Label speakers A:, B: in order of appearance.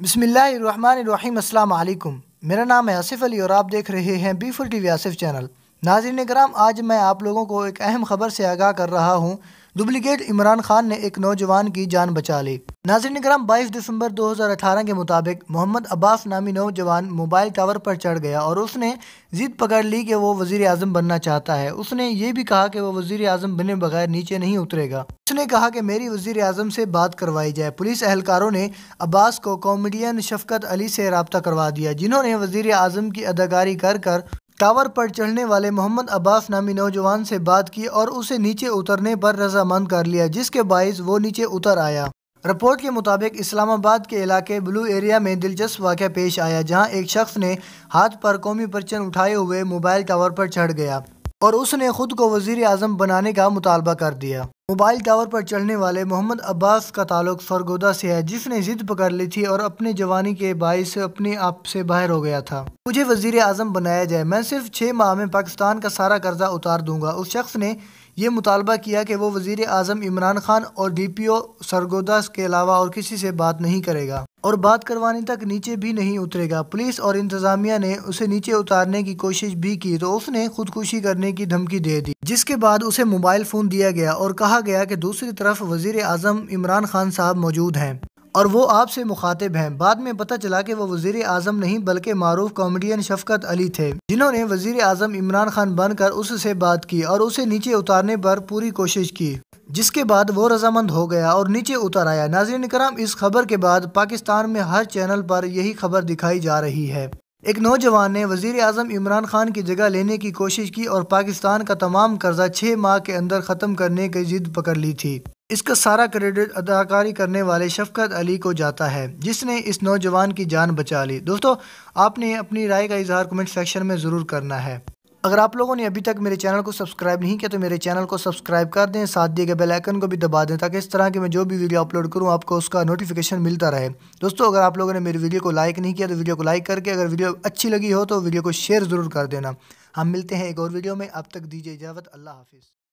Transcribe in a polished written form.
A: बिस्मिल्लाहिर्रहमानिर्रहीम। अस्सलाम वालेकुम। मेरा नाम है आसिफ अली और आप देख रहे हैं बी4 टीवी आसिफ चैनल। नाज़रीन कराम, आज मैं आप लोगों को एक अहम खबर से आगाह कर रहा हूँ। डुप्लीकेट इमरान खान ने एक नौजवान की जान बचा ली। नाज़रीन कराम, 22 दिसंबर 2018 के मुताबिक मोहम्मद अब्बास नामी नौजवान मोबाइल टावर पर चढ़ गया और उसने जिद पकड़ ली कि वो वज़ीर आज़म बनना चाहता है। उसने ये भी कहा कि वो वज़ीर आज़म बने बगैर नीचे नहीं उतरेगा। उसने कहा कि मेरी वज़ीर आज़म से बात करवाई जाए। पुलिस एहलकारों ने अब्बास को कॉमेडियन शफकत अली से रब्ता करवा दिया, जिन्होंने वज़ीर आज़म की अदाकारी कर टावर पर चढ़ने वाले मोहम्मद अब्बास नामी नौजवान से बात की और उसे नीचे उतरने पर रजामंद कर लिया, जिसके बाइस वो नीचे उतर आया। रिपोर्ट के मुताबिक इस्लामाबाद के इलाके ब्लू एरिया में दिलचस्प वाक़या पेश आया, जहां एक शख्स ने हाथ पर कौमी परचम उठाए हुए मोबाइल टावर पर चढ़ गया और उसने खुद को वज़ीर आज़म बनाने का मुतालबा कर दिया। मोबाइल टावर पर चढ़ने वाले मोहम्मद अब्बास का ताल्लुक सरगोदा से है, जिसने जिद पकड़ ली थी और अपने जवानी के बाइस अपने आप से बाहर हो गया था। मुझे वज़ीर आज़म बनाया जाए, मैं सिर्फ 6 माह में पाकिस्तान का सारा कर्जा उतार दूंगा। उस शख्स ने ये मुतालबा किया कि वो वज़ीर आज़म इमरान खान और DPO सरगोदा के अलावा और किसी से बात नहीं करेगा और बात करवाने तक नीचे भी नहीं उतरेगा। पुलिस और इंतज़ामिया ने उसे नीचे उतारने की कोशिश भी की तो उसने खुदकुशी करने की धमकी दे दी, जिसके बाद उसे मोबाइल फ़ोन दिया गया और कहा गया कि दूसरी तरफ वज़ीर आज़म इमरान खान साहब मौजूद हैं और वो आपसे मुखातिब हैं। बाद में पता चला कि वो वज़ीर आज़म नहीं बल्कि मारूफ कॉमेडियन शफकत अली थे, जिन्होंने वज़ीर आज़म इमरान खान बनकर उससे बात की और उसे नीचे उतारने पर पूरी कोशिश की, जिसके बाद वो रजामंद हो गया और नीचे उतर आया। नाज़रीन कराम, इस खबर के बाद पाकिस्तान में हर चैनल पर यही खबर दिखाई जा रही है। एक नौजवान ने वज़ीर आज़म इमरान खान की जगह लेने की कोशिश की और पाकिस्तान का तमाम कर्जा 6 माह के अंदर ख़त्म करने की जिद पकड़ ली थी। इसका सारा क्रेडिट अदाकारी करने वाले शफकत अली को जाता है, जिसने इस नौजवान की जान बचा ली। दोस्तों, आपने अपनी राय का इजहार कमेंट सेक्शन में ज़रूर करना है। अगर आप लोगों ने अभी तक मेरे चैनल को सब्सक्राइब नहीं किया तो मेरे चैनल को सब्सक्राइब कर दें, साथ दिए गए बेल आइकन को भी दबा दें, ताकि इस तरह की मैं जो भी वीडियो अपलोड करूं आपको उसका नोटिफिकेशन मिलता रहे। दोस्तों, अगर आप लोगों ने मेरी वीडियो को लाइक नहीं किया तो वीडियो को लाइक करके, अगर वीडियो अच्छी लगी हो तो वीडियो को शेयर ज़रूर कर देना। हम मिलते हैं एक और वीडियो में, अब तक दीजिए इजाज़त। अल्लाह हाफिज़।